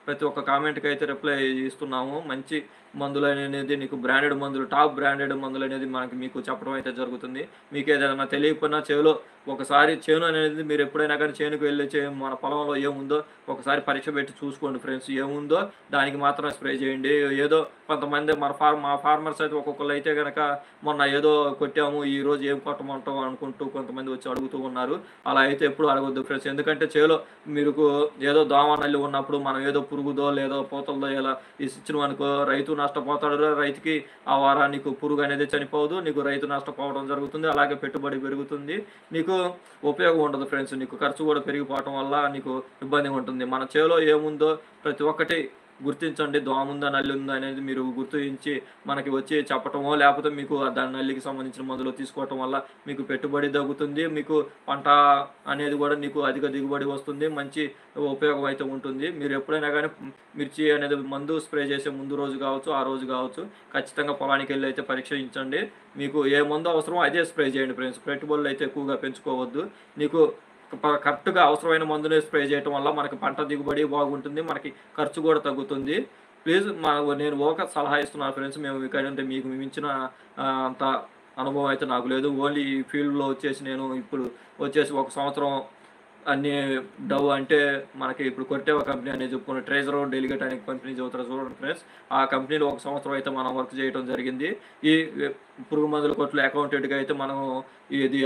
ప్రతి ఒక్క కామెంట్‌కి అయితే రిప్లై ఇస్తున్నాము. మంచి మందులనేది నీకు బ్రాండెడ్ మందులు, టాప్ బ్రాండెడ్ మందులనేది మీకు చెప్పడం అయితే జరుగుతుంది. మీకేదైనా తెలియకపోయినా ఒకసారి చేను అనేది మీరెప్పుడైనా గానీ చేనుకి వెళ్లి మన పొలంలో ఏముందో ఒకసారి పరీక్ష పెట్టి చూసుకోండి ఫ్రెండ్స్. ఏముందో దానికి మాత్రమే స్ప్రే చేయండి. ఏదో కొంతమంది మా ఫార్మర్స్ అయితే ఒక్కొక్కళ్ళైతే గనక మొన్న ఏదో కొట్టాము, ఈరోజు ఏం కొట్టమంటావు అనుకుంటూ కొంతమంది వచ్చి అడుగుతూ ఉన్నారు. అలా అయితే ఎప్పుడు అడగొద్దు ఫ్రెండ్స్. ఎందుకంటే మీకు ఏదో దోమ నల్లి ఉన్నప్పుడు మనం ఏదో పురుగుదో లేదో పూతలదో ఇలా ఇచ్చినమనుకో రైతు నష్టపోతాడు. రైతుకి ఆ వారానికి పురుగు అనేది చనిపోదు. నీకు రైతు నష్టపోవడం జరుగుతుంది. అలాగే పెట్టుబడి పెరుగుతుంది. నీకు ఉపయోగం ఉండదు ఫ్రెండ్స్. నీకు ఖర్చు కూడా పెరిగిపోవటం వల్ల నీకు ఇబ్బందిగా ఉంటుంది. మన చేలో ఏముందో ప్రతి ఒక్కటి గుర్తించండి. దోమ ఉందా, నల్లి ఉందా అనేది మీరు గుర్తించి మనకి వచ్చి చెప్పటమో, లేకపోతే మీకు దాని నల్లికి సంబంధించిన మందులు తీసుకోవటం వల్ల మీకు పెట్టుబడి తగ్గుతుంది. మీకు పంట అనేది కూడా నీకు అధిక దిగుబడి వస్తుంది. మంచి ఉపయోగం అయితే ఉంటుంది. మీరు ఎప్పుడైనా కానీ మిర్చి అనేది మందు స్ప్రే చేసే ముందు రోజు కావచ్చు, ఆ రోజు కావచ్చు, ఖచ్చితంగా పొలానికి వెళ్ళి అయితే పరీక్షించండి. మీకు ఏ మందు అవసరమో అదే స్ప్రే చేయండి ఫ్రెండ్స్. పెట్టుబడులు అయితే ఎక్కువగా పెంచుకోవద్దు. నీకు కరెక్ట్‌గా అవసరమైన మందునే స్ప్రే చేయటం వల్ల మనకి పంట దిగుబడి బాగుంటుంది. మనకి ఖర్చు కూడా తగ్గుతుంది. ప్లీజ్ నేను సలహా ఇస్తున్నాను ఫ్రెండ్స్. అంటే మీకు మించిన అంత అనుభవం అయితే నాకు లేదు. ఓన్లీ ఈ ఫీల్డ్‌లో నేను ఇప్పుడు ఒక సంవత్సరం అన్నీ డవ్ అంటే మనకి ఇప్పుడు కొట్టేవ కంపెనీ అనేది చెప్పుకున్న ట్రేజర్ డెలిగేట్ అనే కంపెనీ చదువుతారు చూడండి ఫ్రెండ్స్. ఆ కంపెనీలో ఒక సంవత్సరం అయితే మనం వర్క్ చేయడం జరిగింది. ఈ పురుగు మందుల కొట్లో అకౌంటెంట్‌గా అయితే మనం ఇది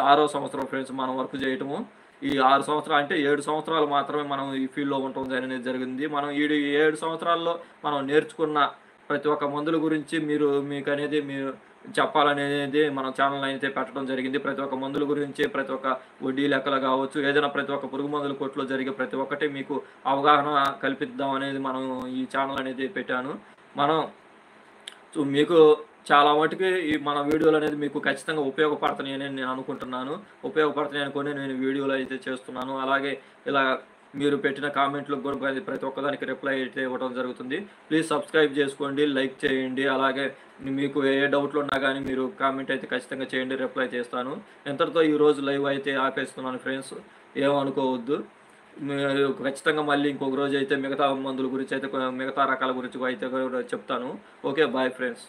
ఆరో సంవత్సరం ఫ్రెండ్స్ మనం వర్క్ చేయటము. ఈ 6 సంవత్సరాలు అంటే 7 సంవత్సరాలు మాత్రమే మనం ఈ ఫీల్డ్‌లో ఉండటం అనేది జరిగింది. మనం ఈ 7 సంవత్సరాల్లో మనం నేర్చుకున్న ప్రతి ఒక్క మందుల గురించి మీరు చెప్పాలనేది మన ఛానెల్‌లో అయితే పెట్టడం జరిగింది. ప్రతి ఒక్క మందుల గురించి, ప్రతి ఒక్క వడ్డీ లెక్కలు కావచ్చు, ఏదైనా ప్రతి ఒక్క పురుగు మందుల కొట్లో జరిగే ప్రతి ఒక్కటి మీకు అవగాహన కల్పిద్దాం అనేది మనం ఈ ఛానెల్ అనేది పెట్టాను. మనం మీకు చాలా మటుకి ఈ మన వీడియోలనేది మీకు ఖచ్చితంగా ఉపయోగపడతాయని నేను అనుకుంటున్నాను. ఉపయోగపడతాయి అనుకోని నేను వీడియోలు అయితే చేస్తున్నాను. అలాగే ఇలా మీరు పెట్టిన కామెంట్‌లకు కూడా ప్రతి ఒక్కదానికి రిప్లై అయితే ఇవ్వడం జరుగుతుంది. ప్లీజ్ సబ్స్క్రైబ్ చేసుకోండి, లైక్ చేయండి. అలాగే మీకు ఏ డౌట్‌లున్నా గానీ మీరు కామెంట్ అయితే ఖచ్చితంగా చేయండి. రిప్లై చేస్తాను. ఇంతటితో ఈరోజు లైవ్ అయితే ఆపేస్తున్నాను ఫ్రెండ్స్. ఏమనుకోవద్దు. మీరు ఖచ్చితంగా మళ్ళీ ఇంకొక రోజైతే మిగతా మందుల గురించి అయితే మిగతా రకాల గురించి అయితే కూడా చెప్తాను. Okay. Bye friends.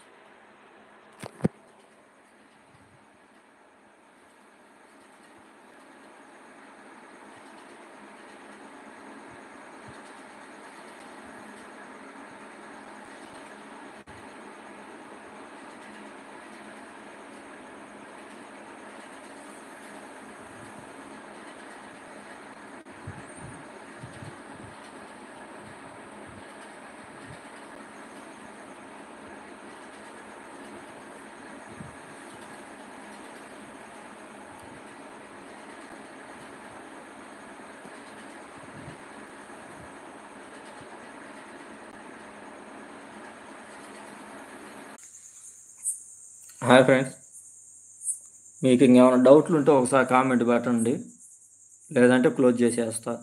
Hi friends. మీకు ఇంకేమైనా డౌట్లు ఉంటే ఒకసారి కామెంట్ పెట్టండి. లేదంటే క్లోజ్ చేసేస్తా.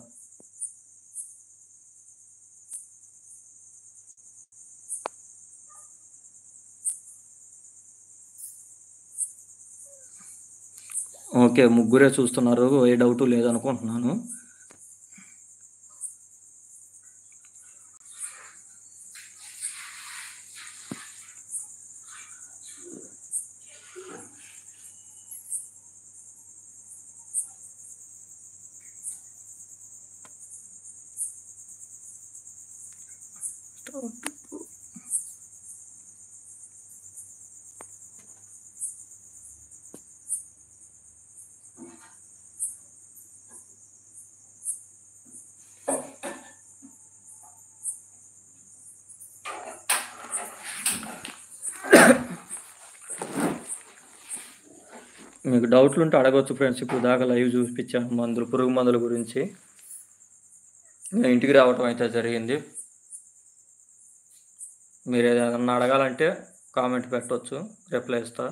ఓకే. ముగ్గురే చూస్తున్నారు. ఏ డౌటు లేదనుకుంటున్నాను. మీకు డౌట్లు ఉంటే అడగొచ్చు ఫ్రెండ్స్. ఇప్పుడు దాకా లైవ్ చూపించాను పురుగు మందుల గురించి. నేను ఇంటికి రావటం అయితే జరిగింది. మీరు ఏదైనా అడగాలంటే కామెంట్ పెట్టవచ్చు, రిప్లై ఇస్తా.